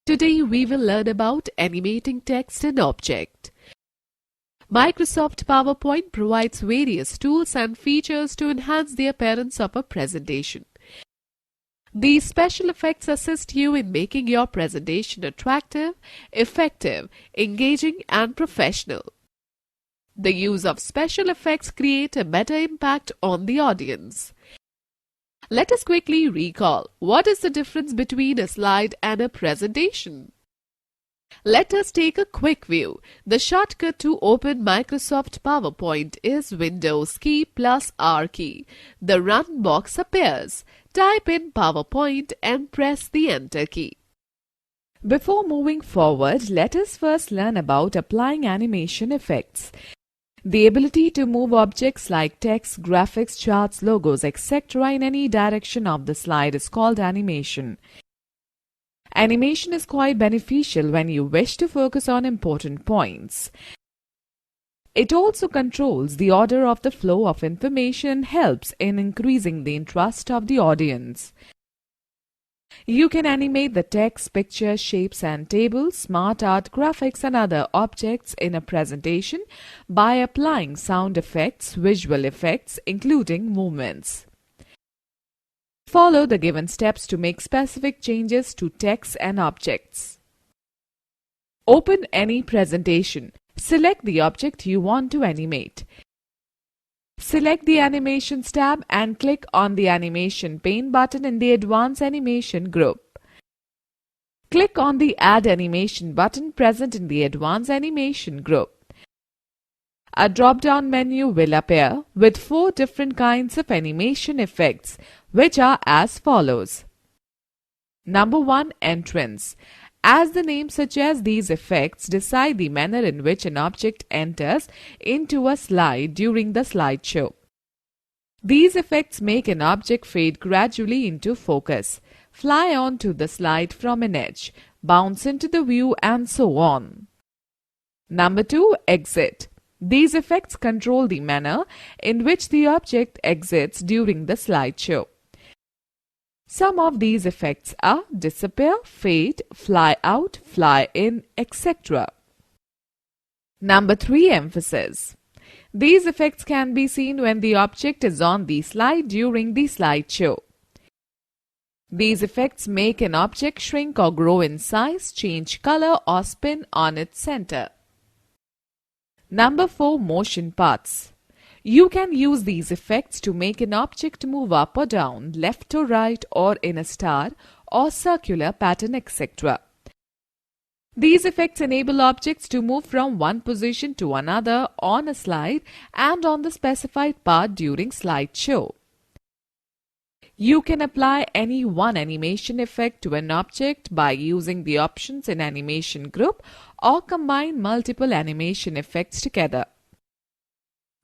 Today we will learn about animating text and object. Microsoft PowerPoint provides various tools and features to enhance the appearance of a presentation. These special effects assist you in making your presentation attractive, effective, engaging, and professional. The use of special effects create a better impact on the audience. Let us quickly recall what is the difference between a slide and a presentation. Let us take a quick view. The shortcut to open Microsoft PowerPoint is Windows key plus R key. The Run box appears. Type in PowerPoint and press the Enter key. Before moving forward, let us first learn about applying animation effects. The ability to move objects like text, graphics, charts, logos, etc. in any direction of the slide is called animation. Animation is quite beneficial when you wish to focus on important points. It also controls the order of the flow of information and helps in increasing the interest of the audience. You can animate the text, pictures, shapes and tables, smart art, graphics and other objects in a presentation by applying sound effects, visual effects, including movements. Follow the given steps to make specific changes to text and objects. Open any presentation. Select the object you want to animate. Select the Animations tab and click on the Animation pane button in the Advanced Animation group. Click on the Add Animation button present in the Advanced Animation group. A drop-down menu will appear with 4 different kinds of animation effects, which are as follows. Number 1. Entrance. As the name suggests, these effects decide the manner in which an object enters into a slide during the slideshow. These effects make an object fade gradually into focus, fly onto the slide from an edge, bounce into the view and so on. Number 2. Exit. These effects control the manner in which the object exits during the slideshow. Some of these effects are disappear, fade, fly out, fly in, etc. Number 3. Emphasis. These effects can be seen when the object is on the slide during the slideshow. These effects make an object shrink or grow in size, change color or spin on its center. Number 4. Motion paths. You can use these effects to make an object move up or down, left or right, or in a star or circular pattern, etc. These effects enable objects to move from one position to another on a slide and on the specified path during slideshow. You can apply any one animation effect to an object by using the options in Animation group or combine multiple animation effects together.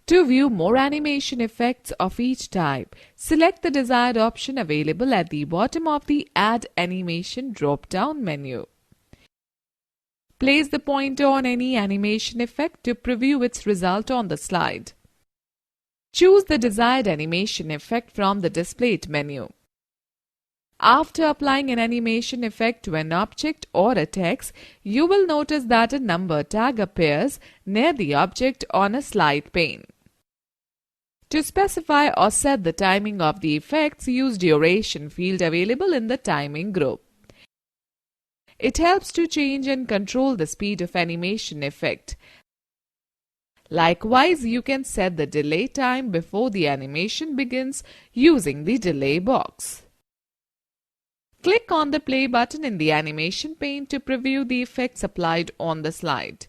To view more animation effects of each type, select the desired option available at the bottom of the Add Animation drop-down menu. Place the pointer on any animation effect to preview its result on the slide. Choose the desired animation effect from the Displayed menu. After applying an animation effect to an object or a text, you will notice that a number tag appears near the object on a slide pane. To specify or set the timing of the effects, use Duration field available in the Timing group. It helps to change and control the speed of animation effect. Likewise, you can set the delay time before the animation begins using the Delay box. Click on the Play button in the Animation pane to preview the effects applied on the slide.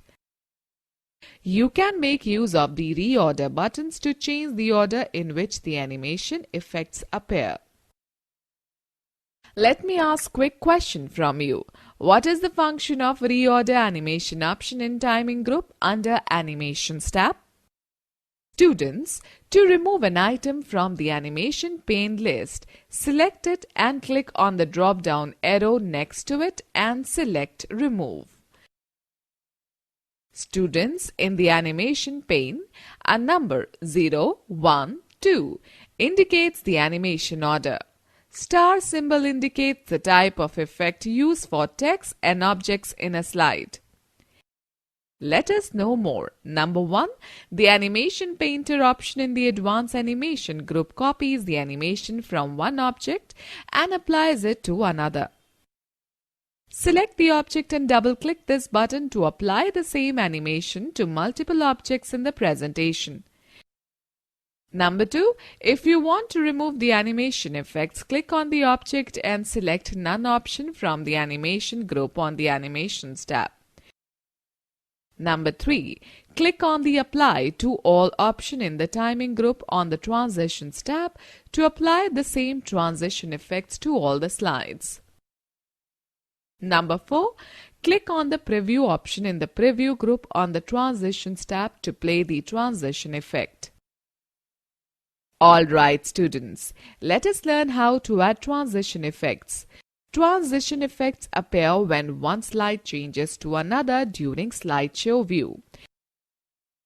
You can make use of the Reorder buttons to change the order in which the animation effects appear. Let me ask a quick question from you. What is the function of Reorder Animation option in Timing group under Animations tab? Students, to remove an item from the Animation pane list, select it and click on the drop-down arrow next to it and select Remove. Students, in the Animation pane, a number 0, 1, 2 indicates the animation order. Star symbol indicates the type of effect used for text and objects in a slide. Let us know more. Number 1. The Animation Painter option in the Advanced Animation group copies the animation from one object and applies it to another. Select the object and double-click this button to apply the same animation to multiple objects in the presentation. Number 2. If you want to remove the animation effects, click on the object and select None option from the Animation group on the Animations tab. Number 3. Click on the Apply to All option in the Timing group on the Transitions tab to apply the same transition effects to all the slides. Number 4. Click on the Preview option in the Preview group on the Transitions tab to play the transition effect. Alright students, let us learn how to add transition effects. Transition effects appear when one slide changes to another during slideshow view.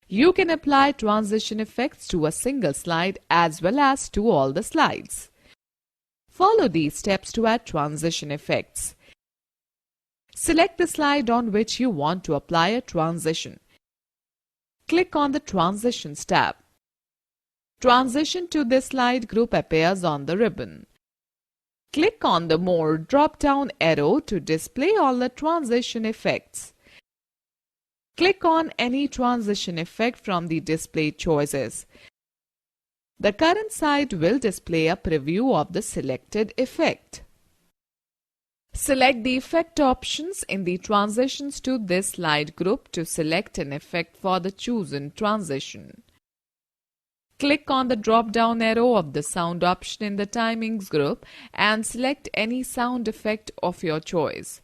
You can apply transition effects to a single slide as well as to all the slides. Follow these steps to add transition effects. Select the slide on which you want to apply a transition. Click on the Transitions tab. Transition to this slide group appears on the ribbon. Click on the More drop-down arrow to display all the transition effects. Click on any transition effect from the display choices. The current slide will display a preview of the selected effect. Select the effect options in the Transitions to this slide group to select an effect for the chosen transition. Click on the drop-down arrow of the Sound option in the Timings group and select any sound effect of your choice.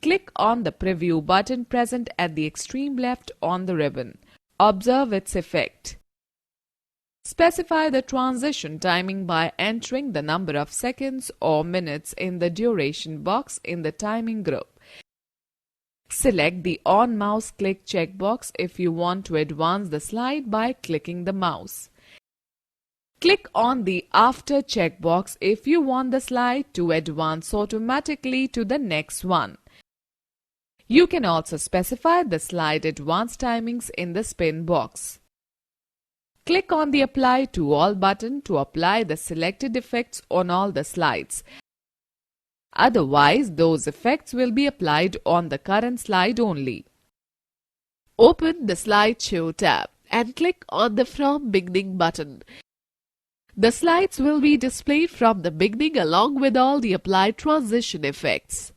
Click on the Preview button present at the extreme left on the ribbon. Observe its effect. Specify the transition timing by entering the number of seconds or minutes in the duration box in the Timing group. Select the On Mouse Click checkbox if you want to advance the slide by clicking the mouse. Click on the After checkbox if you want the slide to advance automatically to the next one. You can also specify the slide advance timings in the Spin box. Click on the Apply to All button to apply the selected effects on all the slides. Otherwise, those effects will be applied on the current slide only. Open the Slideshow tab and click on the From Beginning button. The slides will be displayed from the beginning along with all the applied transition effects.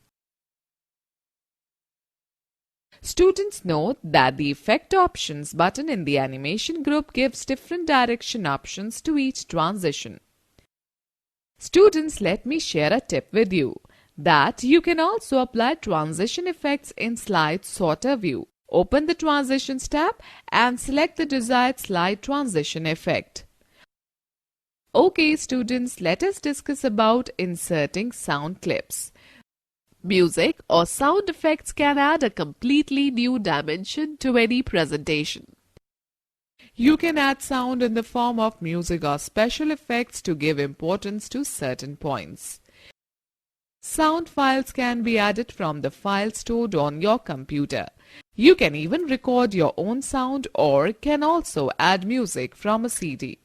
Students note that the Effect Options button in the Animation group gives different direction options to each transition. Students, let me share a tip with you that you can also apply transition effects in Slide Sorter view. Open the Transitions tab and select the desired slide transition effect. Okay students, let us discuss about inserting sound clips. Music or sound effects can add a completely new dimension to any presentation. You can add sound in the form of music or special effects to give importance to certain points. Sound files can be added from the file stored on your computer. You can even record your own sound or can also add music from a CD.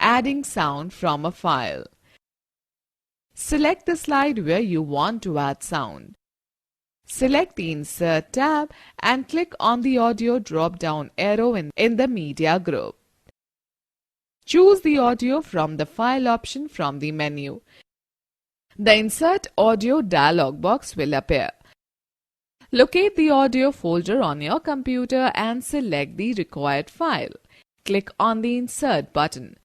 Adding sound from a file. Select the slide where you want to add sound. Select the Insert tab and click on the Audio drop-down arrow in the Media group. Choose the audio from the File option from the menu. The Insert Audio dialog box will appear. Locate the audio folder on your computer and select the required file. Click on the Insert button.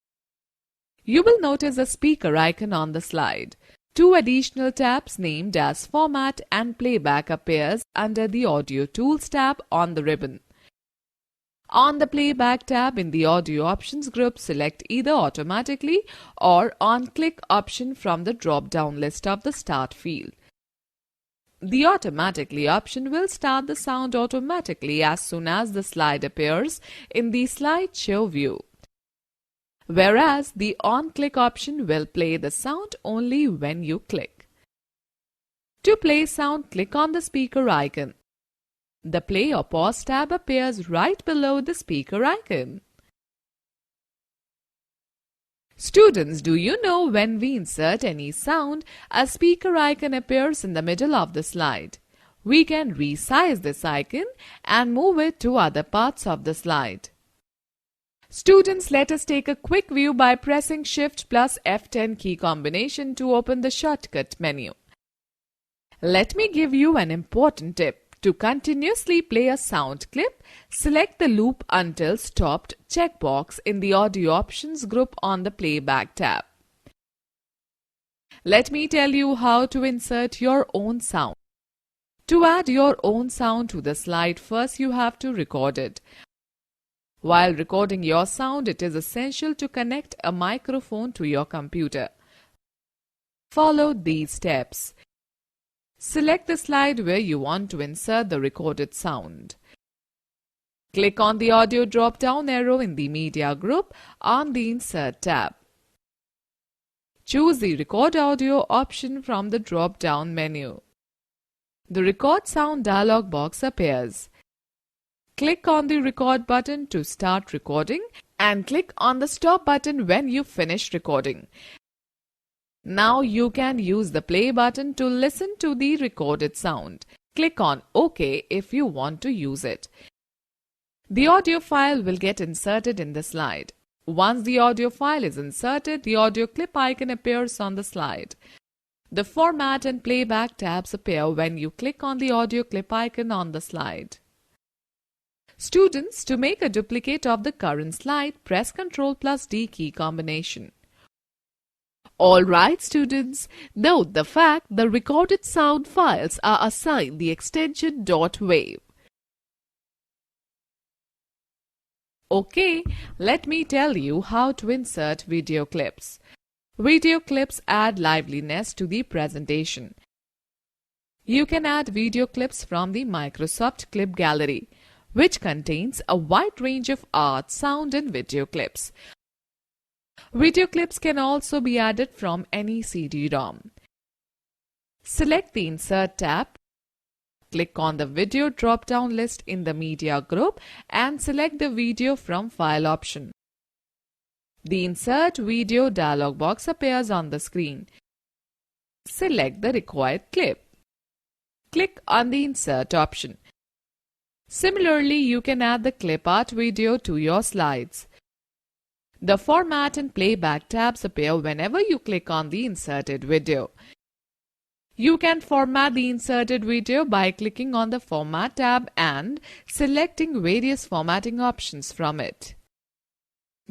You will notice a speaker icon on the slide. Two additional tabs named as Format and Playback appears under the Audio Tools tab on the ribbon. On the Playback tab in the Audio Options group, select either Automatically or On-Click option from the drop-down list of the Start field. The Automatically option will start the sound automatically as soon as the slide appears in the slideshow view. whereas the on-click option will play the sound only when you click. To play sound, click on the speaker icon. The play or pause tab appears right below the speaker icon. Students, do you know when we insert any sound, a speaker icon appears in the middle of the slide? We can resize this icon and move it to other parts of the slide. Students, let us take a quick view by pressing Shift plus F10 key combination to open the shortcut menu. Let me give you an important tip. To continuously play a sound clip, select the Loop Until Stopped checkbox in the Audio Options group on the Playback tab. Let me tell you how to insert your own sound. To add your own sound to the slide, first you have to record it. While recording your sound, it is essential to connect a microphone to your computer. Follow these steps. Select the slide where you want to insert the recorded sound. Click on the audio drop-down arrow in the Media group on the Insert tab. Choose the Record Audio option from the drop-down menu. The Record Sound dialog box appears. Click on the Record button to start recording and click on the Stop button when you finish recording. Now you can use the play button to listen to the recorded sound. Click on OK if you want to use it. The audio file will get inserted in the slide. Once the audio file is inserted, the audio clip icon appears on the slide. The Format and Playback tabs appear when you click on the audio clip icon on the slide. Students, to make a duplicate of the current slide, press Ctrl plus D key combination. Alright students, note the fact the recorded sound files are assigned the extension .wav. Okay, let me tell you how to insert video clips. Video clips add liveliness to the presentation. You can add video clips from the Microsoft Clip Gallery, which contains a wide range of art, sound and video clips. Video clips can also be added from any CD-ROM. Select the Insert tab. Click on the Video drop-down list in the Media group and select the Video from File option. The Insert Video dialog box appears on the screen. Select the required clip. Click on the Insert option. Similarly, you can add the clip art video to your slides. The Format and Playback tabs appear whenever you click on the inserted video. You can format the inserted video by clicking on the Format tab and selecting various formatting options from it.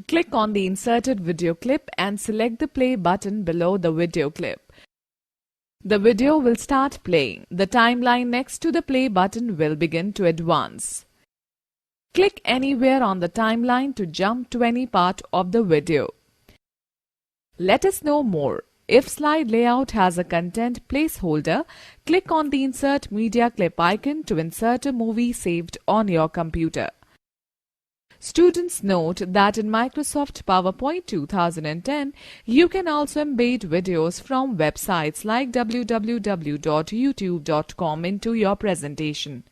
Click on the inserted video clip and select the play button below the video clip. The video will start playing. The timeline next to the play button will begin to advance. Click anywhere on the timeline to jump to any part of the video. Let us know more. If slide layout has a content placeholder, click on the Insert Media Clip icon to insert a movie saved on your computer. Students, note that in Microsoft PowerPoint 2010, you can also embed videos from websites like www.youtube.com into your presentation.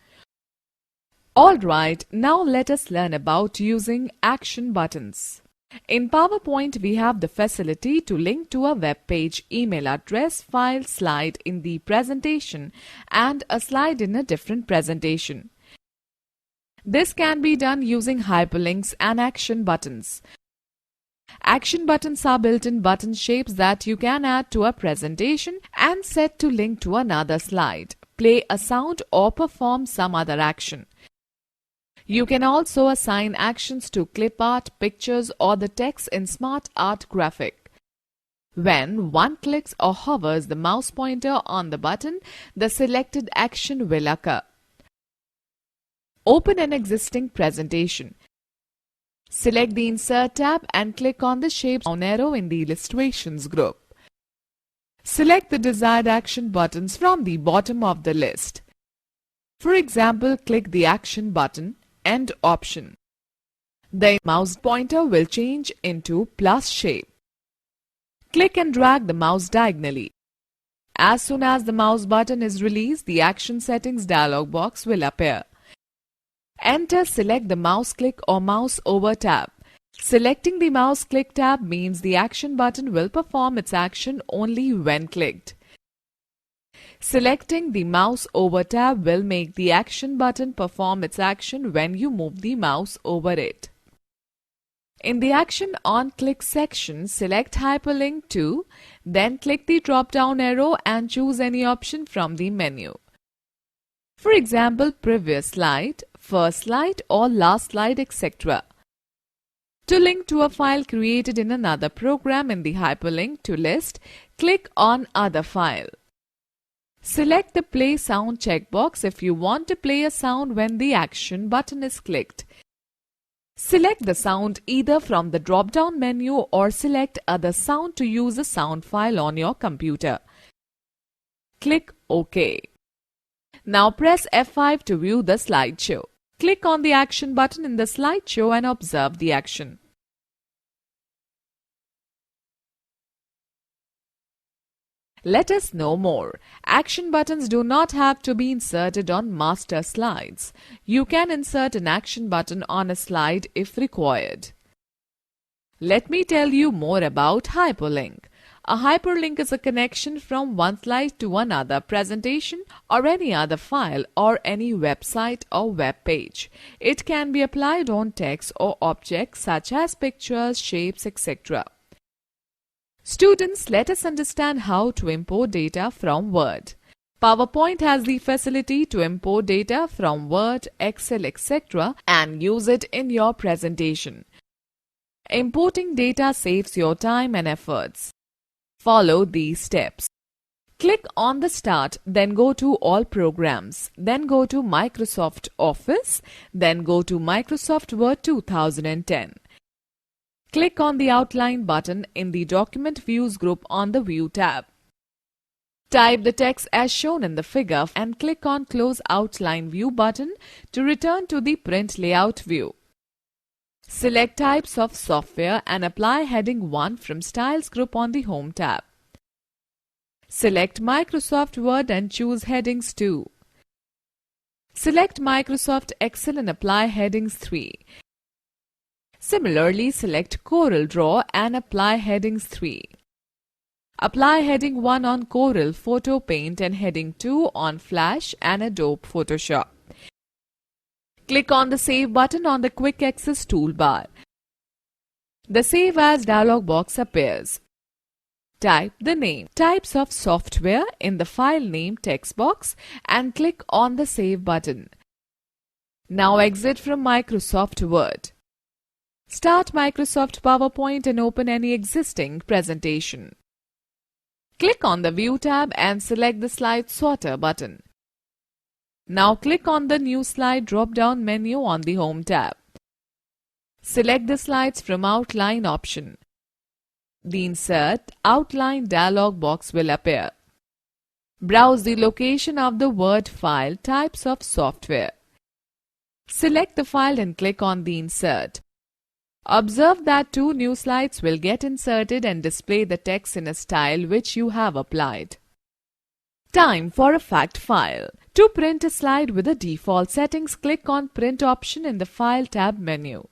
Alright, now let us learn about using action buttons. In PowerPoint, we have the facility to link to a web page, email address, file, slide in the presentation and a slide in a different presentation. This can be done using hyperlinks and action buttons. Action buttons are built-in button shapes that you can add to a presentation and set to link to another slide, play a sound or perform some other action. You can also assign actions to clip art, pictures or the text in Smart Art Graphic. When one clicks or hovers the mouse pointer on the button, the selected action will occur. Open an existing presentation. Select the Insert tab and click on the Shape down arrow in the Illustrations group. Select the desired action buttons from the bottom of the list. For example, click the Action button, End option. The mouse pointer will change into plus shape. Click and drag the mouse diagonally. As soon as the mouse button is released, the Action Settings dialog box will appear. Enter Select the Mouse Click or Mouse Over tab. Selecting the Mouse Click tab means the action button will perform its action only when clicked. Selecting the Mouse Over tab will make the action button perform its action when you move the mouse over it. In the Action on Click section, select Hyperlink to, then click the drop-down arrow and choose any option from the menu. For example, previous slide, first slide or last slide, etc. To link to a file created in another program in the Hyperlink to list, click on Other File. Select the Play Sound checkbox if you want to play a sound when the action button is clicked. Select the sound either from the drop-down menu or select Other Sound to use a sound file on your computer. Click OK. Now press F5 to view the slideshow. Click on the action button in the slideshow and observe the action. Let us know more. Action buttons do not have to be inserted on master slides. You can insert an action button on a slide if required. Let me tell you more about hyperlink. A hyperlink is a connection from one slide to another presentation or any other file or any website or web page. It can be applied on text or objects such as pictures, shapes, etc. Students, let us understand how to import data from Word. PowerPoint has the facility to import data from Word, Excel, etc. and use it in your presentation. Importing data saves your time and efforts. Follow these steps. Click on the Start, then go to All Programs, then go to Microsoft Office, then go to Microsoft Word 2010. Click on the Outline button in the Document Views group on the View tab. Type the text as shown in the figure and click on Close Outline View button to return to the Print Layout view. Select Types of Software and apply Heading 1 from Styles group on the Home tab. Select Microsoft Word and choose Headings 2. Select Microsoft Excel and apply Headings 3. Similarly, select Corel Draw and apply Headings 3. Apply Heading 1 on Corel Photo Paint and Heading 2 on Flash and Adobe Photoshop. Click on the Save button on the Quick Access toolbar. The Save As dialog box appears. Type the name, Types of Software in the File Name text box and click on the Save button. Now exit from Microsoft Word. Start Microsoft PowerPoint and open any existing presentation. Click on the View tab and select the Slide Sorter button. Now click on the New Slide drop-down menu on the Home tab. Select the slides from Outline option. The Insert Outline dialog box will appear. Browse the location of the Word file Types of Software. Select the file and click on the Insert. Observe that 2 new slides will get inserted and display the text in a style which you have applied. Time for a fact file. To print a slide with the default settings, click on Print option in the File tab menu.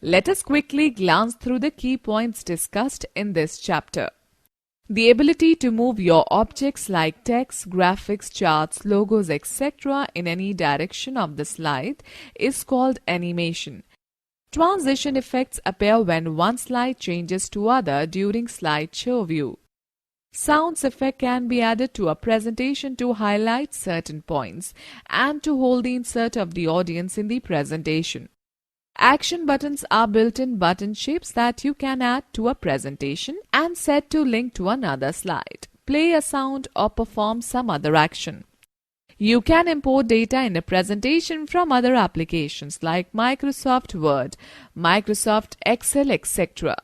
Let us quickly glance through the key points discussed in this chapter. The ability to move your objects like text, graphics, charts, logos, etc. in any direction of the slide is called animation. Transition effects appear when one slide changes to other during slideshow view. Sounds effect can be added to a presentation to highlight certain points and to hold the insert of the audience in the presentation. Action buttons are built-in button shapes that you can add to a presentation and set to link to another slide, play a sound or perform some other action. You can import data in a presentation from other applications like Microsoft Word, Microsoft Excel, etc.